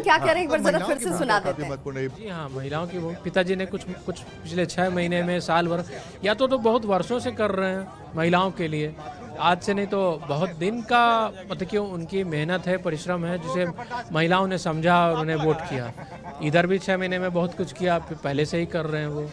क्या कह रहे हैं एक बार जरा फिर से सुना देते हैं। जी हाँ, महिलाओं की पिताजी ने कुछ पिछले 6 महीने में, साल भर या तो बहुत वर्षों से कर रहे हैं महिलाओं के लिए, आज से नहीं तो बहुत दिन का, मतलब कि उनकी मेहनत है, परिश्रम है, जिसे महिलाओं ने समझा और उन्हें वोट किया। इधर भी 6 महीने में बहुत कुछ किया, पहले से ही कर रहे हैं वो।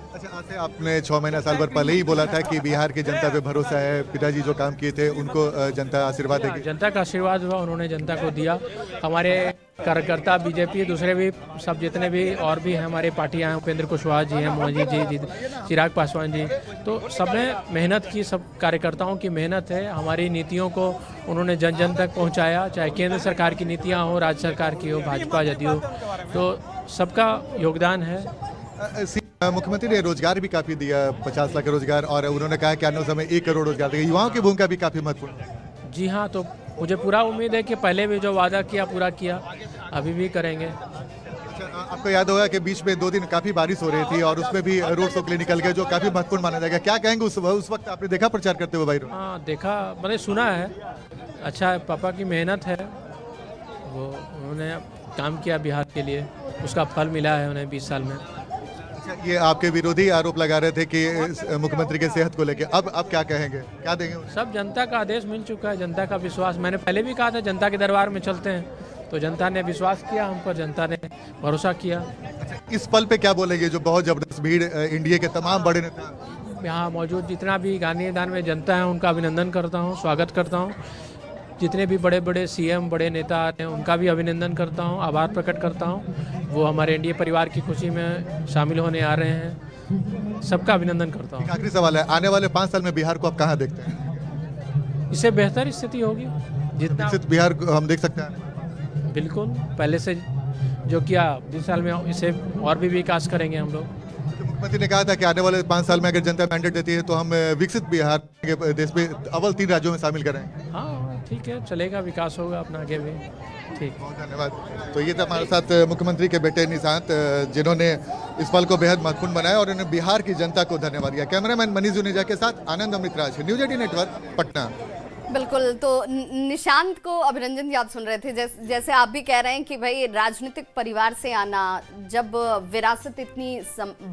अच्छा, आज से आपने 6 महीना साल भर पहले ही बोला था कि बिहार की जनता पे भरोसा है, पिताजी जो काम किए थे उनको जनता आशीर्वाद देगी। जनता का आशीर्वाद हुआ, उन्होंने जनता को दिया। हमारे कार्यकर्ता बीजेपी, दूसरे भी सब जितने भी और भी हमारे पार्टियां हैं, उपेंद्र कुशवाहा जी हैं, मोदी जी, चिराग पासवान जी, तो सबने मेहनत की, सब कार्यकर्ताओं की मेहनत है। हमारी नीतियों को उन्होंने जन जन तक पहुंचाया, चाहे केंद्र सरकार की नीतियां हो, राज्य सरकार की हो, भाजपा जदयू, तो सबका योगदान है। मुख्यमंत्री ने रोजगार भी काफी दिया, 50 लाख रोजगार, और उन्होंने कहा कि आने समय 1 करोड़ रोजगार देगा। युवाओं की भूमिका भी काफी महत्वपूर्ण है। जी हाँ, तो मुझे पूरा उम्मीद है कि पहले भी जो वादा किया पूरा किया, अभी भी करेंगे। अच्छा, आपको याद होगा कि बीच में 2 दिन काफी बारिश हो रही थी और उसमें भी रोड शो के लिए निकल गए, जो काफी महत्वपूर्ण माना जाएगा। क्या कहेंगे उस वक्त आपने देखा प्रचार करते हुए भाई? हाँ देखा, मैंने सुना है। अच्छा, पापा की मेहनत है, वो उन्होंने काम किया बिहार के लिए, उसका फल मिला है उन्हें 20 साल में। ये आपके विरोधी आरोप लगा रहे थे कि मुख्यमंत्री के सेहत को लेकर, अब क्या कहेंगे, क्या देंगे? सब जनता का आदेश मिल चुका है, जनता का विश्वास। मैंने पहले भी कहा था जनता के दरबार में चलते हैं, तो जनता ने विश्वास किया हम पर, जनता ने भरोसा किया। अच्छा, इस पल पे क्या बोलेंगे जो बहुत जबरदस्त भीड़ इंडिया के तमाम बड़े नेता यहाँ मौजूद जितना भी गांधी मैदान में जनता है, उनका अभिनंदन करता हूँ, स्वागत करता हूँ। जितने भी बड़े बड़े सीएम, बड़े नेता आते हैं, उनका भी अभिनंदन करता हूँ, आभार प्रकट करता हूँ। वो हमारे एनडीए परिवार की खुशी में शामिल होने आ रहे हैं, सबका अभिनंदन करता हूँ। आखिरी सवाल है, आने वाले 5 साल में बिहार को आप कहाँ देखते हैं? इससे बेहतर स्थिति होगी, जितना विकसित बिहार हम देख सकते हैं। बिल्कुल, पहले से जो किया 20 साल में, इसे और भी विकास करेंगे हम लोग। मुख्यमंत्री ने कहा था कि आने वाले 5 साल में अगर जनता मैंडेट देती है तो हम विकसित बिहार के देश में अव्वल 3 राज्यों में शामिल करेंगे। हाँ ठीक है, चलेगा, विकास होगा अपना आगे भी। ठीक, बहुत धन्यवाद। तो ये था हमारे साथ मुख्यमंत्री के बेटे निशांत, जिन्होंने इस पल को बेहद महत्वपूर्ण बनाया और उन्होंने बिहार की जनता को धन्यवाद दिया। कैमरामैन मनीष जुनेजा के साथ आनंद अमृतराज, न्यूज 18 नेटवर्क, पटना। बिल्कुल, तो निशांत को अभिनंदन याद सुन रहे थे। जैसे आप भी कह रहे हैं कि भाई राजनीतिक परिवार से आना, जब विरासत इतनी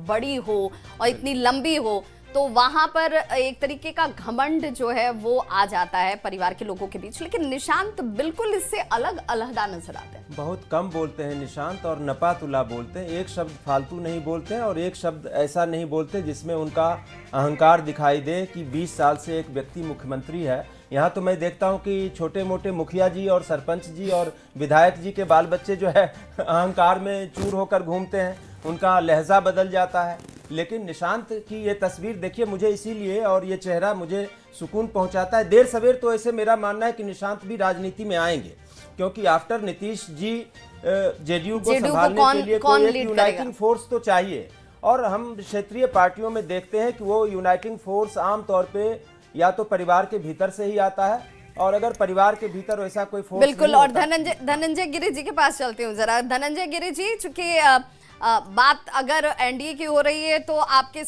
बड़ी हो और इतनी लंबी हो, तो वहां पर एक तरीके का घमंड जो है वो आ जाता है परिवार के लोगों के बीच। लेकिन निशांत बिल्कुल इससे अलग अलहदा नजर आते हैं। बहुत कम बोलते हैं निशांत, और नपातुला बोलते हैं। एक शब्द फालतू नहीं बोलते हैं और एक शब्द ऐसा नहीं बोलते जिसमें उनका अहंकार दिखाई दे कि 20 साल से एक व्यक्ति मुख्यमंत्री है। यहाँ तो मैं देखता हूँ कि छोटे मोटे मुखिया जी और सरपंच जी और विधायक जी के बाल बच्चे जो है अहंकार में चूर होकर घूमते हैं, उनका लहजा बदल जाता है। लेकिन निशांत की ये तस्वीर देखिए, मुझे इसीलिए, और ये चेहरा मुझे सुकून पहुंचाता है। देर सवेर तो ऐसे मेरा मानना है कि निशांत भी राजनीति में आएंगे, क्योंकि आफ्टर नीतीश जी जेडीयू को संभालने के लिए कोई एक यूनाइटिंग फोर्स तो चाहिए। और हम क्षेत्रीय पार्टियों में देखते हैं कि वो यूनाइटिंग फोर्स आमतौर पे या तो परिवार के भीतर से ही आता है, और अगर परिवार के भीतर वैसा कोई फोर्स बिल्कुल। और धनंजय गिरी जी के पास चलते हूँ जरा। धनंजय गिरी जी, चूंकि बात अगर एनडीए की हो रही है, तो आपके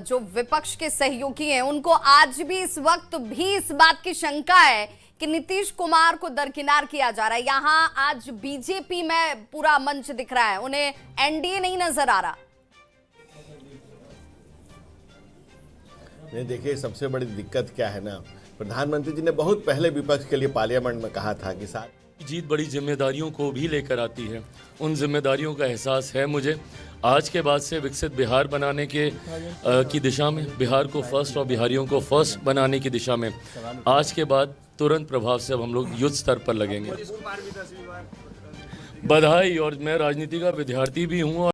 जो विपक्ष के सहयोगी हैं उनको आज भी इस वक्त भी इस बात की शंका है कि नीतीश कुमार को दरकिनार किया जा रहा है। यहाँ आज बीजेपी में पूरा मंच दिख रहा है, उन्हें एनडीए नहीं नजर आ रहा। नहीं, देखिए सबसे बड़ी दिक्कत क्या है ना, प्रधानमंत्री जी ने बहुत पहले विपक्ष के लिए पार्लियामेंट में कहा था कि जीत बड़ी जिम्मेदारियों को भी लेकर आती है। उन जिम्मेदारियों का एहसास है मुझे। आज के बाद से विकसित बिहार बनाने की दिशा में, बिहार को फर्स्ट और बिहारियों को फर्स्ट बनाने की दिशा में आज के बाद तुरंत प्रभाव से अब हम लोग युद्ध स्तर पर लगेंगे। बधाई। और मैं राजनीति का विद्यार्थी भी हूँ।